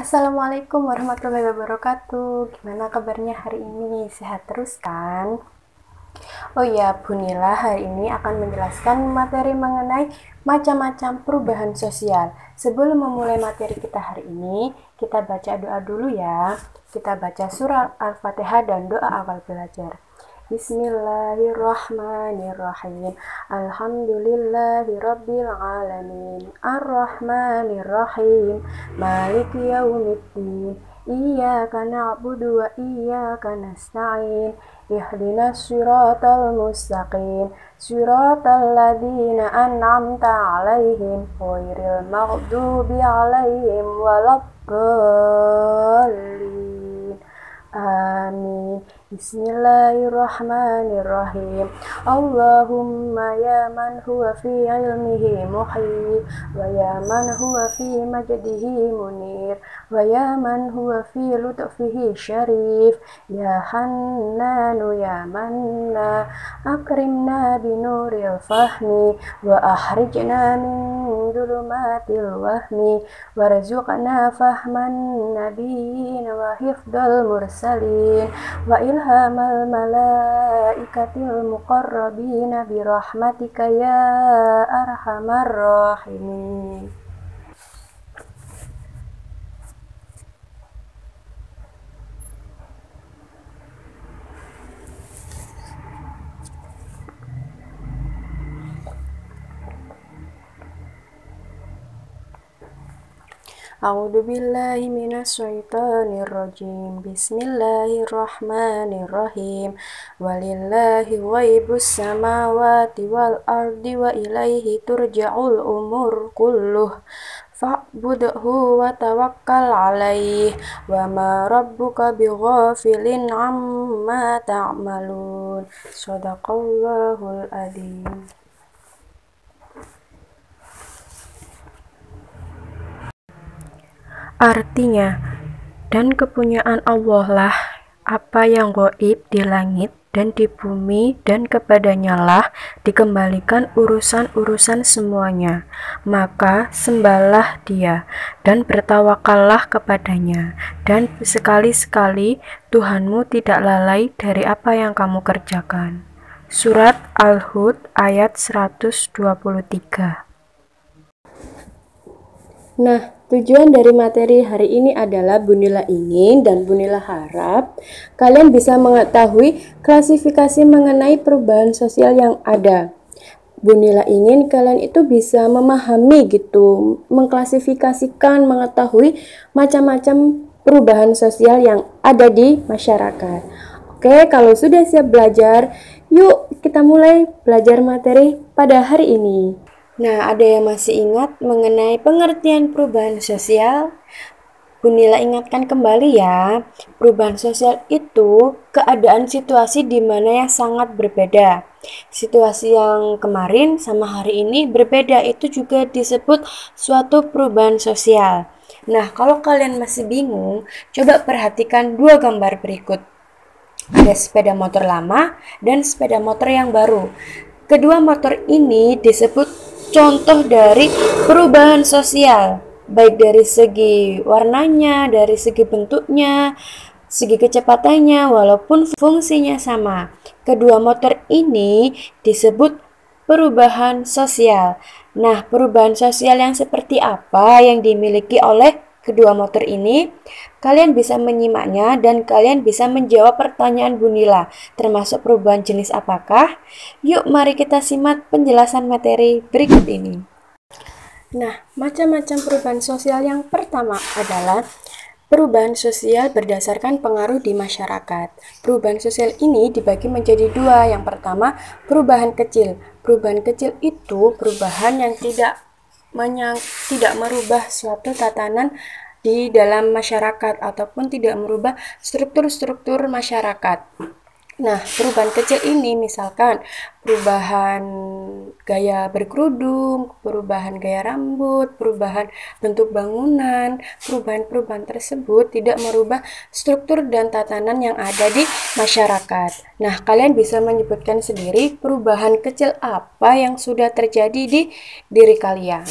Assalamualaikum warahmatullahi wabarakatuh. Gimana kabarnya hari ini? Sehat terus kan? Oh iya, Bunila hari ini akan menjelaskan materi mengenai macam-macam perubahan sosial. Sebelum memulai materi kita hari ini, kita baca doa dulu ya. Kita baca surah Al-Fatihah dan doa awal belajar. Bismillahirrahmanirrahim. Alhamdulillahi rabbil alamin. Ar-Rahmanirrahim. Maliki yaumiddin. Iyyaka na'budu wa iyyaka nasta'in. Ihdinas siratal mustaqim. Siratal ladzina an'amta 'alaihim ghairil maghdubi 'alaihim waladdallin. Amin. Bismillahirrahmanirrahim. Allahumma ya man huwa fi ilmihi muhyi, wa ya man huwa fi majdihi munir, wa ya man huwa fi lutfihi syarif, ya hannanu ya manna, akrimna binuril fahmi, wa ahrijna min dhulumatil wahmi, warzuqna fahman nabiyyin wa hifdal mursalin, wa ilhamal malaikatil muqarrabina birahmatika ya arhamar rahimin. A'udzu billahi minasyaitonir rajim. Bismillahirrahmanirrahim. Walillahi ghaibus samawati wal ardi wa ilaihi turja'ul umur kulluh. Fa'budhu wa tawakkal 'alaihi wa ma rabbuka bighafilin 'amma ta'malun. Shadaqallahul adzim. Artinya, dan kepunyaan Allah lah apa yang gaib di langit dan di bumi, dan kepadanya lah dikembalikan urusan-urusan semuanya. Maka sembahlah Dia dan bertawakallah kepadanya, dan sekali-sekali Tuhanmu tidak lalai dari apa yang kamu kerjakan. Surat Al-Hud ayat 123. Nah, tujuan dari materi hari ini adalah Bunila ingin dan Bunila harap kalian bisa mengetahui klasifikasi mengenai perubahan sosial yang ada. Bunila ingin kalian itu bisa memahami gitu, mengklasifikasikan, mengetahui macam-macam perubahan sosial yang ada di masyarakat. Oke, kalau sudah siap belajar, yuk kita mulai belajar materi pada hari ini. Nah, ada yang masih ingat mengenai pengertian perubahan sosial? Bunila ingatkan kembali ya, perubahan sosial itu keadaan situasi di mana yang sangat berbeda. Situasi yang kemarin sama hari ini berbeda, itu juga disebut suatu perubahan sosial. Nah, kalau kalian masih bingung, coba perhatikan dua gambar berikut. Ada sepeda motor lama dan sepeda motor yang baru. Kedua motor ini disebut contoh dari perubahan sosial, baik dari segi warnanya, dari segi bentuknya, segi kecepatannya, walaupun fungsinya sama. Kedua motor ini disebut perubahan sosial. Nah, perubahan sosial yang seperti apa yang dimiliki oleh kedua motor ini? Kalian bisa menyimaknya dan kalian bisa menjawab pertanyaan Bunila, termasuk perubahan jenis apakah? Yuk mari kita simak penjelasan materi berikut ini. Nah, macam-macam perubahan sosial yang pertama adalah perubahan sosial berdasarkan pengaruh di masyarakat. Perubahan sosial ini dibagi menjadi dua. Yang pertama, perubahan kecil. Perubahan kecil itu perubahan yang tidak merubah suatu tatanan di dalam masyarakat ataupun tidak merubah struktur-struktur masyarakat. Nah, perubahan kecil ini misalkan perubahan gaya berkerudung, perubahan gaya rambut, perubahan bentuk bangunan. Perubahan-perubahan tersebut tidak merubah struktur dan tatanan yang ada di masyarakat. Nah, kalian bisa menyebutkan sendiri perubahan kecil apa yang sudah terjadi di diri kalian.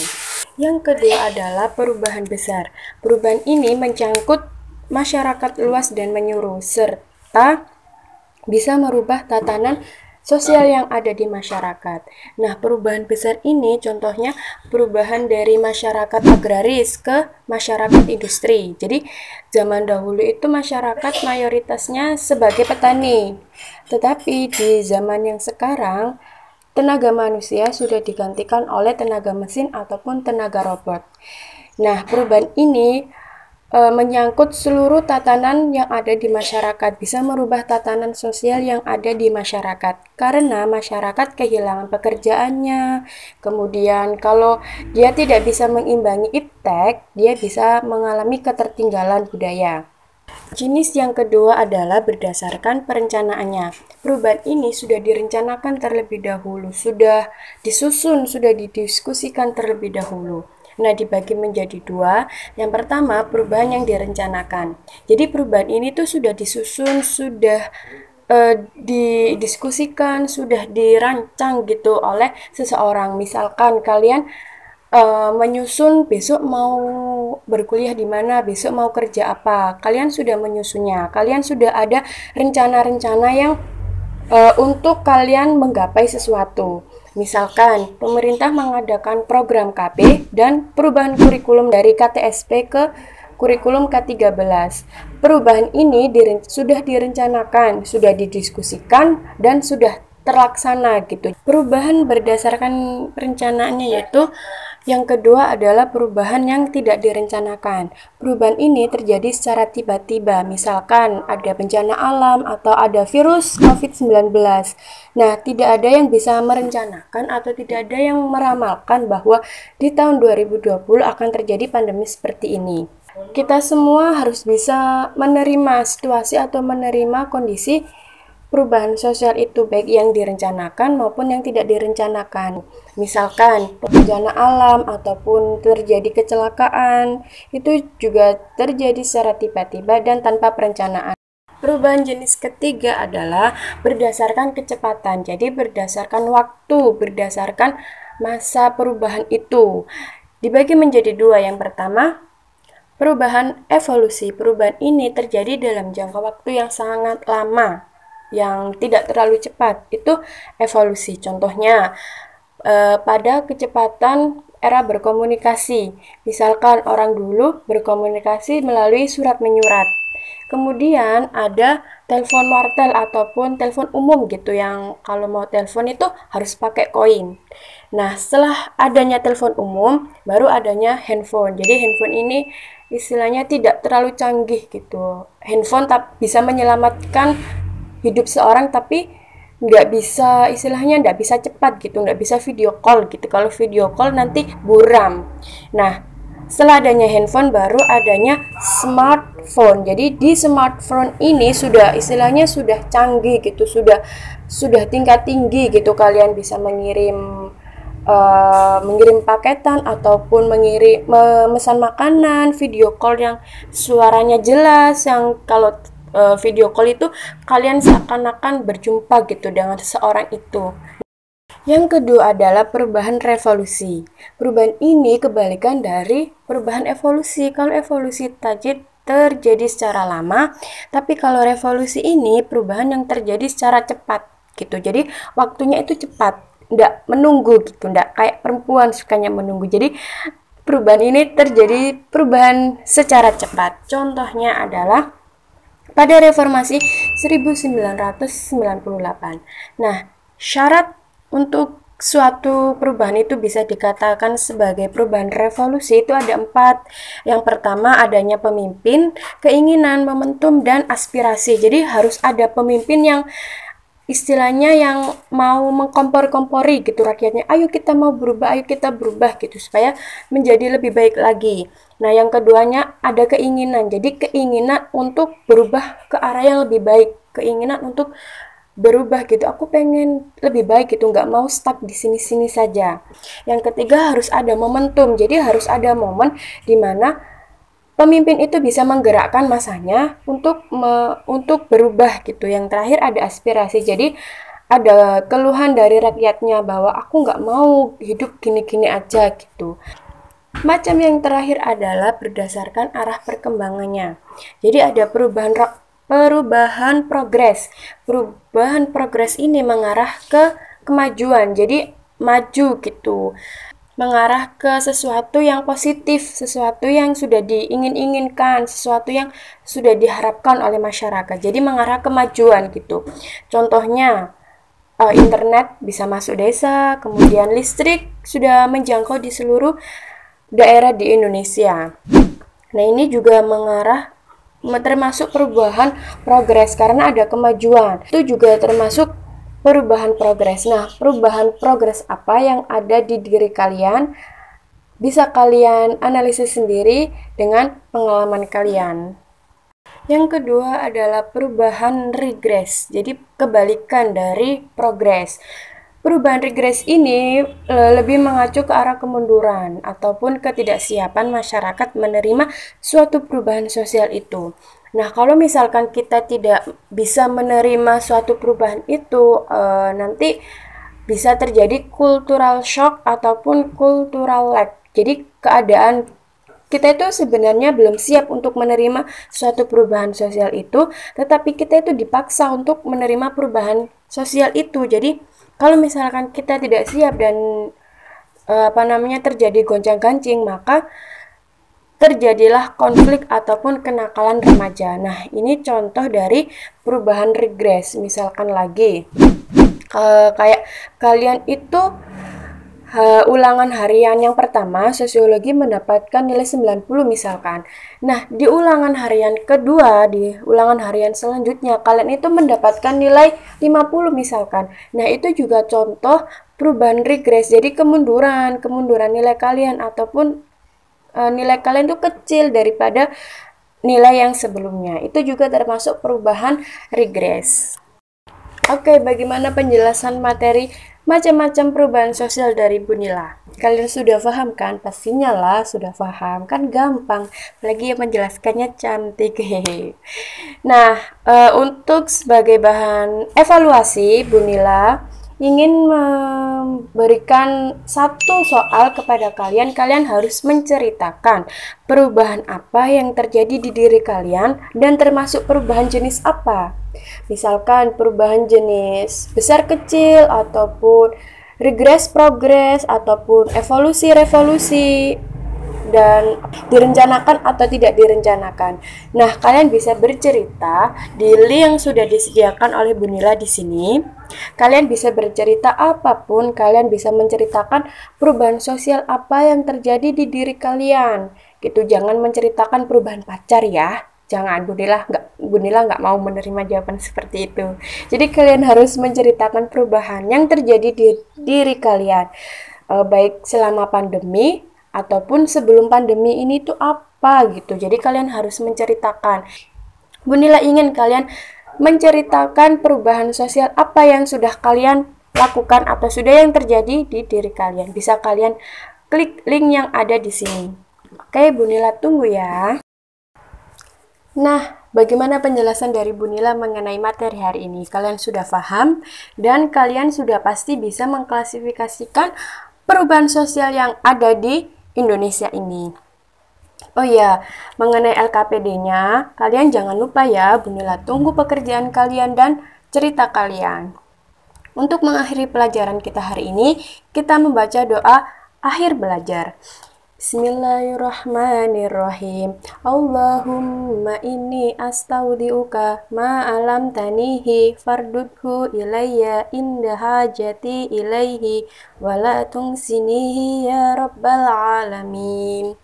Yang kedua adalah perubahan besar. Perubahan ini mencangkut masyarakat luas dan menyeluruh, serta bisa merubah tatanan sosial yang ada di masyarakat. Nah, perubahan besar ini contohnya perubahan dari masyarakat agraris ke masyarakat industri. Jadi, zaman dahulu itu masyarakat mayoritasnya sebagai petani. Tetapi di zaman yang sekarang, tenaga manusia sudah digantikan oleh tenaga mesin ataupun tenaga robot. Nah, perubahan ini menyangkut seluruh tatanan yang ada di masyarakat, bisa merubah tatanan sosial yang ada di masyarakat. Karena masyarakat kehilangan pekerjaannya, kemudian kalau dia tidak bisa mengimbangi iptek, dia bisa mengalami ketertinggalan budaya. Jenis yang kedua adalah berdasarkan perencanaannya. Perubahan ini sudah direncanakan terlebih dahulu, sudah disusun, sudah didiskusikan terlebih dahulu. Nah, dibagi menjadi dua. Yang pertama, perubahan yang direncanakan. Jadi perubahan ini tuh sudah disusun, sudah didiskusikan, sudah dirancang gitu oleh seseorang. Misalkan kalian menyusun besok mau berkuliah di mana, besok mau kerja apa. Kalian sudah menyusunnya. Kalian sudah ada rencana-rencana yang untuk kalian menggapai sesuatu. Misalkan, pemerintah mengadakan program KP dan perubahan kurikulum dari KTSP ke kurikulum K13. Perubahan ini sudah direncanakan, sudah didiskusikan, dan sudah terlaksana gitu. Perubahan berdasarkan perencanaannya yaitu yang kedua adalah perubahan yang tidak direncanakan. Perubahan ini terjadi secara tiba-tiba, misalkan ada bencana alam atau ada virus COVID-19. Nah, tidak ada yang bisa merencanakan atau tidak ada yang meramalkan bahwa di tahun 2020 akan terjadi pandemi seperti ini. Kita semua harus bisa menerima situasi atau menerima kondisi perubahan sosial itu, baik yang direncanakan maupun yang tidak direncanakan. Misalkan bencana alam ataupun terjadi kecelakaan, itu juga terjadi secara tiba-tiba dan tanpa perencanaan. Perubahan jenis ketiga adalah berdasarkan kecepatan, jadi berdasarkan waktu, berdasarkan masa perubahan itu. Dibagi menjadi dua. Yang pertama, perubahan evolusi. Perubahan ini terjadi dalam jangka waktu yang sangat lama, yang tidak terlalu cepat. Itu evolusi. Contohnya, pada kecepatan era berkomunikasi. Misalkan orang dulu berkomunikasi melalui surat menyurat. Kemudian ada telepon wartel ataupun telepon umum gitu, yang kalau mau telepon itu harus pakai koin. Nah, setelah adanya telepon umum, baru adanya handphone. Jadi handphone ini istilahnya tidak terlalu canggih gitu. Handphone bisa menyelamatkan hidup seorang, tapi nggak bisa, istilahnya nggak bisa cepat gitu, nggak bisa video call gitu. Kalau video call nanti buram. Nah, setelah adanya handphone baru adanya smartphone. Jadi di smartphone ini sudah istilahnya sudah canggih gitu, sudah tingkat tinggi gitu. Kalian bisa mengirim paketan ataupun memesan makanan, video call yang suaranya jelas, yang kalau video call itu kalian seakan-akan berjumpa gitu dengan seseorang itu. Yang kedua adalah perubahan revolusi. Perubahan ini kebalikan dari perubahan evolusi. Kalau evolusi terjadi secara lama, tapi kalau revolusi ini perubahan yang terjadi secara cepat gitu. Jadi waktunya itu cepat, nggak menunggu gitu, nggak kayak perempuan sukanya menunggu. Jadi perubahan ini terjadi perubahan secara cepat. Contohnya adalah pada reformasi 1998. Nah, syarat untuk suatu perubahan itu bisa dikatakan sebagai perubahan revolusi itu ada 4. Yang pertama, adanya pemimpin, keinginan, momentum, dan aspirasi. Jadi harus ada pemimpin yang istilahnya yang mau mengkompor-kompori gitu rakyatnya, ayo kita mau berubah, ayo kita berubah gitu supaya menjadi lebih baik lagi. Nah, yang keduanya ada keinginan, jadi keinginan untuk berubah ke arah yang lebih baik, keinginan untuk berubah gitu, aku pengen lebih baik gitu, nggak mau stuck di sini-sini saja. Yang ketiga harus ada momentum, jadi harus ada momen di mana pemimpin itu bisa menggerakkan masanya untuk berubah gitu. Yang terakhir ada aspirasi, jadi ada keluhan dari rakyatnya bahwa aku nggak mau hidup gini-gini aja gitu. Macam yang terakhir adalah berdasarkan arah perkembangannya. Jadi ada perubahan progres. Perubahan progres ini mengarah ke kemajuan. Jadi maju gitu. Mengarah ke sesuatu yang positif, sesuatu yang sudah diingin-inginkan, sesuatu yang sudah diharapkan oleh masyarakat. Jadi mengarah kemajuan gitu. Contohnya internet bisa masuk desa, kemudian listrik sudah menjangkau di seluruh daerah di Indonesia. Nah, ini juga mengarah termasuk perubahan progres karena ada kemajuan. Itu juga termasuk perubahan progres. Nah, perubahan progres apa yang ada di diri kalian bisa kalian analisis sendiri dengan pengalaman kalian. Yang kedua adalah perubahan regres. Jadi kebalikan dari progres. Perubahan regres ini lebih mengacu ke arah kemunduran ataupun ketidaksiapan masyarakat menerima suatu perubahan sosial itu. Nah, kalau misalkan kita tidak bisa menerima suatu perubahan itu, nanti bisa terjadi cultural shock ataupun cultural lag. Jadi keadaan kita itu sebenarnya belum siap untuk menerima suatu perubahan sosial itu, tetapi kita itu dipaksa untuk menerima perubahan sosial itu. Jadi kalau misalkan kita tidak siap dan terjadi gonjang-ganjing, maka terjadilah konflik ataupun kenakalan remaja. Nah, ini contoh dari perubahan regres. Misalkan lagi, kayak kalian itu ulangan harian yang pertama, sosiologi mendapatkan nilai 90 misalkan. Nah, di ulangan harian kedua, di ulangan harian selanjutnya, kalian itu mendapatkan nilai 50 misalkan. Nah, itu juga contoh perubahan regres. Jadi kemunduran nilai kalian ataupun nilai kalian itu kecil daripada nilai yang sebelumnya. Itu juga termasuk perubahan regres. Oke, bagaimana penjelasan materi macam-macam perubahan sosial dari Bunila? Kalian sudah paham kan? Pastinya lah sudah paham, kan gampang. Lagi yang menjelaskannya cantik. Nah, untuk sebagai bahan evaluasi, Bunila ingin memberikan satu soal kepada kalian. Kalian harus menceritakan perubahan apa yang terjadi di diri kalian dan termasuk perubahan jenis apa. Misalkan perubahan jenis besar kecil ataupun regres progres ataupun evolusi revolusi dan direncanakan atau tidak direncanakan. Nah, kalian bisa bercerita di link yang sudah disediakan oleh Bunila di sini. Kalian bisa bercerita apapun, kalian bisa menceritakan perubahan sosial apa yang terjadi di diri kalian. Gitu, jangan menceritakan perubahan pacar ya. Jangan, Bunila nggak mau menerima jawaban seperti itu. Jadi kalian harus menceritakan perubahan yang terjadi di diri kalian, baik selama pandemi ataupun sebelum pandemi ini tuh apa gitu. Jadi kalian harus menceritakan. Bunila ingin kalian menceritakan perubahan sosial apa yang sudah kalian lakukan atau sudah yang terjadi di diri kalian. Bisa kalian klik link yang ada di sini. Oke, Bunila tunggu ya. Nah, bagaimana penjelasan dari Bunila mengenai materi hari ini? Kalian sudah paham dan kalian sudah pasti bisa mengklasifikasikan perubahan sosial yang ada di Indonesia ini. Oh iya, mengenai LKPD-nya, kalian jangan lupa ya, Bunila tunggu pekerjaan kalian dan cerita kalian. Untuk mengakhiri pelajaran kita hari ini, kita membaca doa akhir belajar. Bismillahirrahmanirrahim. Allahumma inni astaudiuka ma'alam tanihi fardudhu ilayya inda hajati ilaihi wala tungsinihi ya rabbal alamin.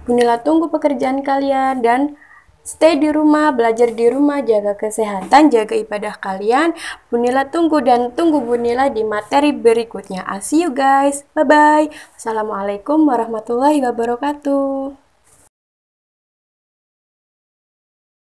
Bunila tunggu pekerjaan kalian dan stay di rumah, belajar di rumah, jaga kesehatan, jaga ibadah kalian. Bunila tunggu dan tunggu Bunila di materi berikutnya. I'll see you guys. Bye-bye. Assalamualaikum warahmatullahi wabarakatuh.